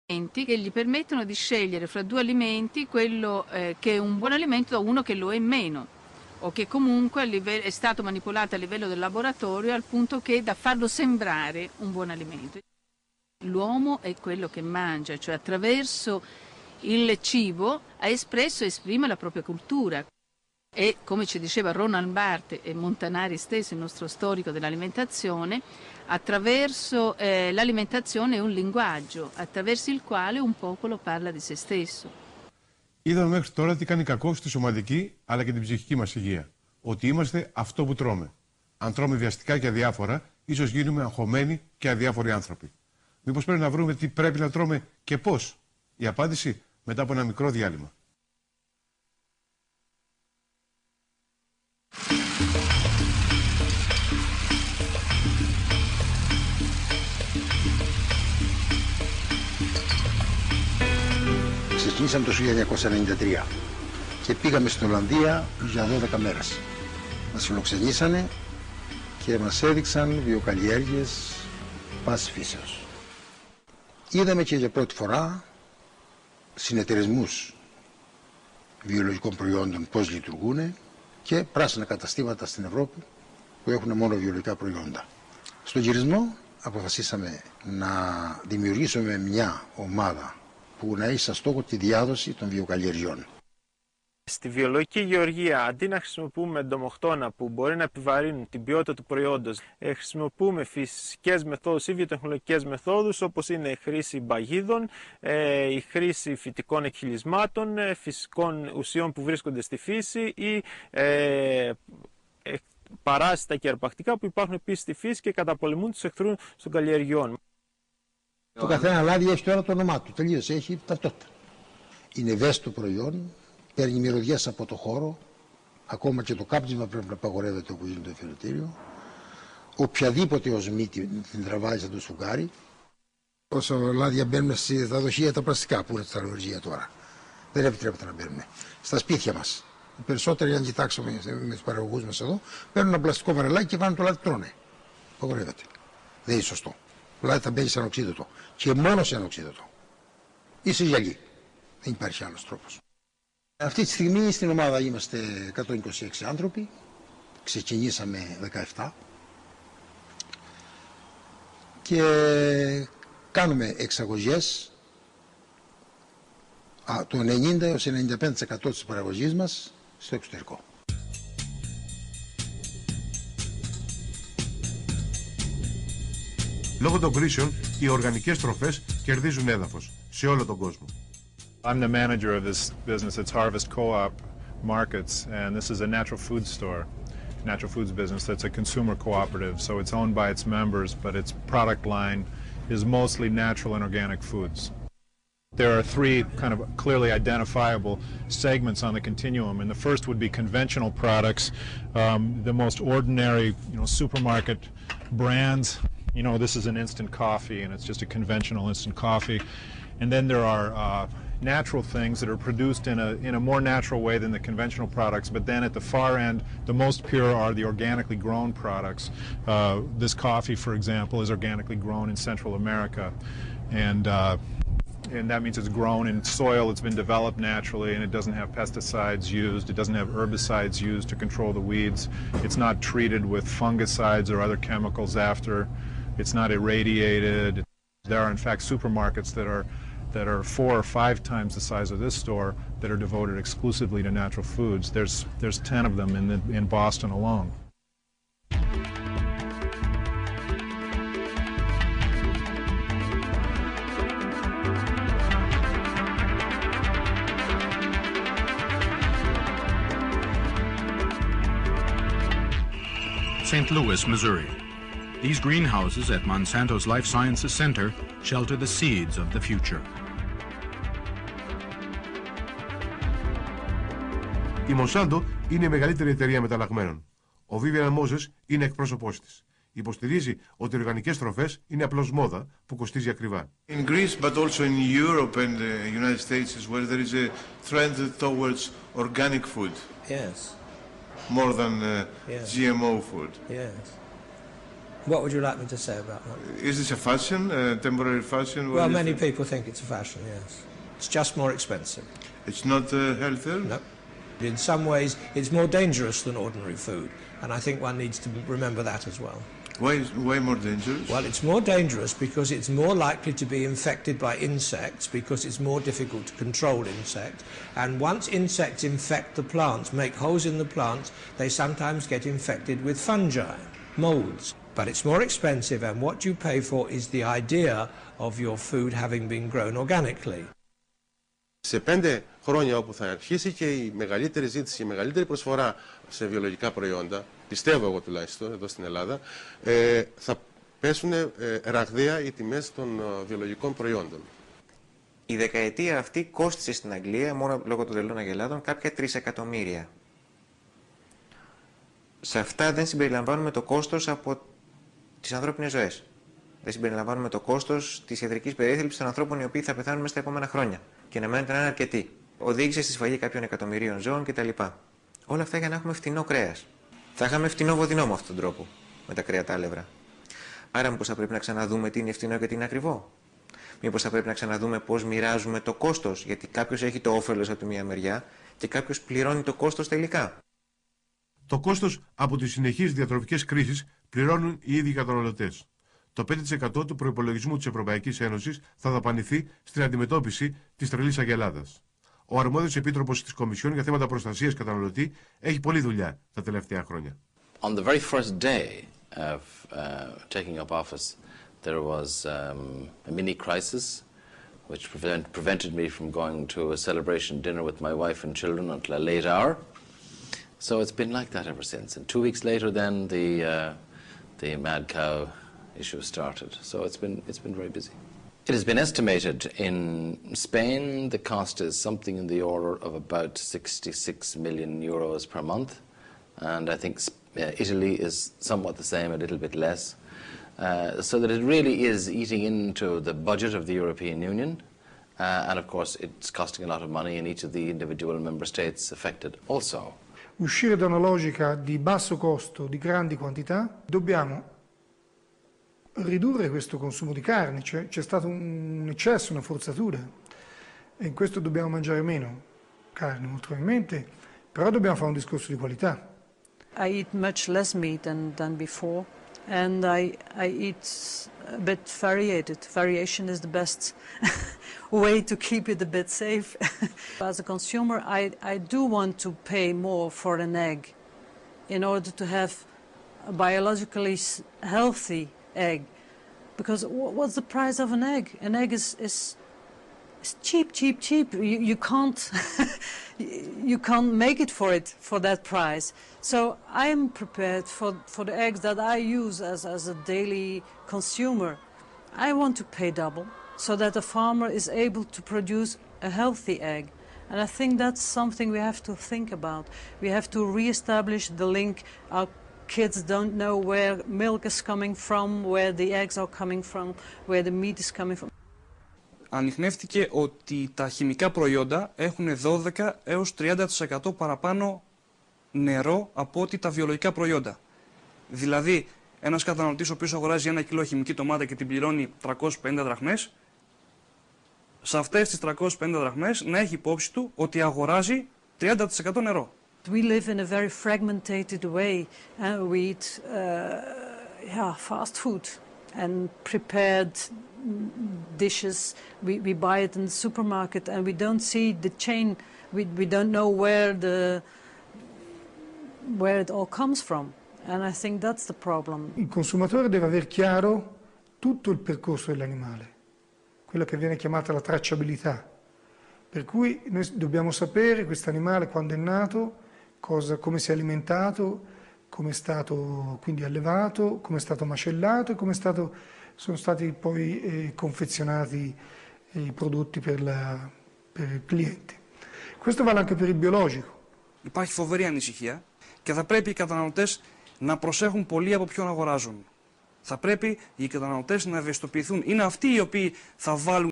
che gli permettono di scegliere fra due alimenti quello che è un buon alimento da uno che lo è meno, o che comunque è stato manipolato a livello del laboratorio al punto che da farlo sembrare un buon alimento. L'uomo è quello che mangia, cioè attraverso il cibo ha espresso e esprime la propria cultura. E come ci diceva Roland Barthes e Montanari stesso, il nostro storico dell'alimentazione, attraverso l'alimentazione è un linguaggio attraverso il quale un popolo parla di se stesso. Είδαμε μέχρι τώρα τι κάνει κακό στη σωματική αλλά και την ψυχική μας υγεία. Ότι είμαστε αυτό που τρώμε. Αν τρώμε βιαστικά και αδιάφορα, ίσως γίνουμε αγχωμένοι και αδιάφοροι άνθρωποι. Μήπως πρέπει να βρούμε τι πρέπει να τρώμε και πώς? Η απάντηση μετά από ένα μικρό διάλειμμα. Ξεκινήσαμε το 1993 και πήγαμε στην Ολλανδία για 12 μέρες. Μας φιλοξενήσανε και μας έδειξαν βιοκαλλιέργειες πάσης φύσεως. Είδαμε και για πρώτη φορά συνεταιρισμούς βιολογικών προϊόντων πώς λειτουργούν και πράσινα καταστήματα στην Ευρώπη που έχουν μόνο βιολογικά προϊόντα. Στον γυρισμό αποφασίσαμε να δημιουργήσουμε μια ομάδα που να έχει σαν στόχο τη διάδοση των βιοκαλλιεργειών. Στη βιολογική γεωργία, αντί να χρησιμοποιούμε εντομοκτώνα που μπορεί να επιβαρύνουν την ποιότητα του προϊόντος, χρησιμοποιούμε φυσικές μεθόδους ή βιοτεχνολογικές μεθόδους, όπως είναι η χρήση μπαγίδων, η χρήση φυτικών εκχυλισμάτων, φυσικών ουσιών που βρίσκονται στη φύση ή παράσιτα και αρπακτικά που υπάρχουν επίσης στη φύση και καταπολεμούν τους εχθρούς των καλλιεργειών. Το καθένα λάδι έχει τώρα το όνομά του, τελείωσε, έχει ταυτότητα. Είναι ευαίσθητο προϊόν, παίρνει μυρωδιές από το χώρο, ακόμα και το κάψιμα πρέπει να απαγορεύεται όπου γίνεται το εφηρετήριο. Οποιαδήποτε οσμή την τραβάει σαν το σφουγγάρι. Όσο λάδια μπαίνουν στα δοχεία τα πλαστικά που είναι στα αλλεργία τώρα. Δεν επιτρέπεται να μπαίνουν. Στα σπίτια μας. Οι περισσότεροι, αν κοιτάξουμε με τους παραγωγούς μας εδώ, παίρνουν ένα πλαστικό βαρελάκι και βάλουν το λάδι, τρώνε. Απαγορεύεται. Δεν είναι σωστό. Το λάδι θα μπαίνει σε ανοξίδωτο. Και μόνο σε ανοξίδωτο. Ή σε γυαλί. Δεν υπάρχει άλλος τρόπος. Αυτή τη στιγμή στην ομάδα είμαστε 126 άνθρωποι. Ξεκινήσαμε 17. Και κάνουμε εξαγωγές το 90 έως 95% της παραγωγής μας στο εξωτερικό. Λόγω των κρίσεων, οι οργανικές τροφές κερδίζουν έδαφος σε όλο τον κόσμο. I'm the manager of this business. It's Harvest Co-op Markets, and this is a natural food store, natural foods business that's a consumer cooperative, so it's owned by its members, but its product line is mostly natural and organic foods. There are three kind of clearly identifiable segments on the continuum, and the first would be conventional products, the most ordinary, supermarket brands. This is an instant coffee, and it's just a conventional instant coffee. And then there are natural things that are produced in a more natural way than the conventional products, but then at the far end, the most pure are the organically grown products. This coffee, for example, is organically grown in Central America, and that means it's grown in soil that's been developed naturally, and it doesn't have pesticides used, it doesn't have herbicides used to control the weeds, it's not treated with fungicides or other chemicals after, it's not irradiated. There are in fact supermarkets that are 4 or 5 times the size of this store that are devoted exclusively to natural foods. There's 10 of them in Boston alone. St. Louis, Missouri. These greenhouses at Monsanto's Life Sciences Center shelter the seeds of the future. Η Monsanto είναι η μεγαλύτερη εταιρεία μεταλλαγμένων. Ο Vivian Moses είναι εκπρόσωπός της. Υποστηρίζει ότι οι οργανικές τροφές είναι απλώς μόδα που κοστίζει ακριβά. In Greece, but also in Europe and the United States as well, there is a trend towards organic food. Yes. More than yes. GMO food. Yes. What would you like me to say about that? Is this a fashion, temporary fashion? Well, many people think it's a fashion, yes. It's just more expensive. It's not healthier? No. In some ways, it's more dangerous than ordinary food, and I think one needs to remember that as well. Why more dangerous? Well, it's more dangerous because it's more likely to be infected by insects, because it's more difficult to control insects. And once insects infect the plants, make holes in the plants, they sometimes get infected with fungi, molds. But it's more expensive, and what you pay for is the idea of your food having been grown organically. Σε 5 χρόνια όπου θα αρχίσει και η μεγαλύτερη ζήτηση, η μεγαλύτερη προσφορά σε βιολογικά προϊόντα, πιστεύω εγώ τουλάχιστον εδώ στην Ελλάδα, θα πέσουν ραγδαία οι τιμές των βιολογικών προϊόντων. Η δεκαετία αυτή κόστισε στην Αγγλία, μόνο λόγω των τελών αγελάδων, κάποια 3 εκατομμύρια. Σε αυτά δεν συμπεριλαμβάνουμε το κόστος από τις ανθρώπινες ζωές. Δεν συμπεριλαμβάνουμε το κόστος της ιατρικής περίθαλψης των ανθρώπων οι οποίοι θα πεθάνουν μέσα στα επόμενα χρόνια και να μένουν να είναι αρκετοί. Οδήγησε στη σφαγή κάποιων εκατομμυρίων ζώων κτλ. Όλα αυτά για να έχουμε φτηνό κρέας. Θα είχαμε φτηνό βοδινό με αυτόν τον τρόπο, με τα κρεατάλευρα. Άρα, μήπως θα πρέπει να ξαναδούμε τι είναι φτηνό και τι είναι ακριβό. Μήπως θα πρέπει να ξαναδούμε πώς μοιράζουμε το κόστος, γιατί κάποιος έχει το όφελος από τη μία μεριά και κάποιος πληρώνει το κόστος τελικά. Το κόστος από τις συνεχείς διατροφικές κρίσεις πληρώνουν οι ίδιοι καταναλωτές. Το 5% του προϋπολογισμού της Ευρωπαϊκής Ένωσης θα δαπανηθεί στην αντιμετώπιση της τρελής αγελάδας. Ο αρμόδιος επίτροπος της Κομισιόν για θέματα προστασίας καταναλωτή έχει πολλή δουλειά τα τελευταία χρόνια. On the very first day of taking up office, there was a mini crisis which prevented me from going to a celebration dinner with my wife and children until a late hour. So it's been like that ever since. And 2 weeks later, then the mad cow issue started. So it's been very busy. It has been estimated in Spain the cost is something in the order of about 66 million euros per month, and I think Italy is somewhat the same, a little bit less, so that it really is eating into the budget of the European Union, and of course it's costing a lot of money in each of the individual member states affected also. Uscire da una logica di basso costo, di grandi quantità, dobbiamo ridurre questo consumo di carne, cioè c'è stato un eccesso, una forzatura, e in questo dobbiamo mangiare meno carne molto probabilmente, però dobbiamo fare un discorso di qualità. I eat much less meat than before, and I eat a bit variated. Variation is the best way to keep it a bit safe. As a consumer, I do want to pay more for an egg in order to have a biologically healthy egg, because what's the price of an egg? An egg is cheap. You can't you can't make it for that price. So I am prepared for the eggs that I use as a daily consumer. I want to pay double so that the farmer is able to produce a healthy egg. And I think that's something we have to think about. We have to re-establish the link. Our kids don't know where milk is coming from, where the eggs are coming from, where the meat is coming from. Ανιχνεύτηκε ότι τα χημικά προϊόντα έχουν 12 έως 30% παραπάνω νερό από ότι τα βιολογικά προϊόντα. Δηλαδή, ένας καταναλωτής ο οποίος αγοράζει 1 κιλό χημική ντομάτα και την πληρώνει 350 δραχμές, σε αυτές τις 350 δραχμές να έχει υπόψη του ότι αγοράζει 30% νερό. We live in a very fragmented way. We eat fast food and prepared dishes. We buy it in the supermarket and we don't see the chain. We don't know where it all comes from. And I think that's the problem. Il consumatore deve aver chiaro tutto il percorso dell'animale, quello che viene chiamata la tracciabilità. Per cui noi dobbiamo sapere questo animale quando è nato, come si è alimentato, come è stato quindi allevato, come è stato macellato e come sono stati poi confezionati i prodotti per il cliente. Questo vale anche per il biologico. Υπάρχει φοβερή ανησυχία και θα πρέπει οι καταναλωτές να προσέχουν πολύ από ποιον αγοράζουν. Θα πρέπει οι καταναλωτές να ευαισθητοποιηθούν. Είναι αυτοί οι οποίοι θα βάλουν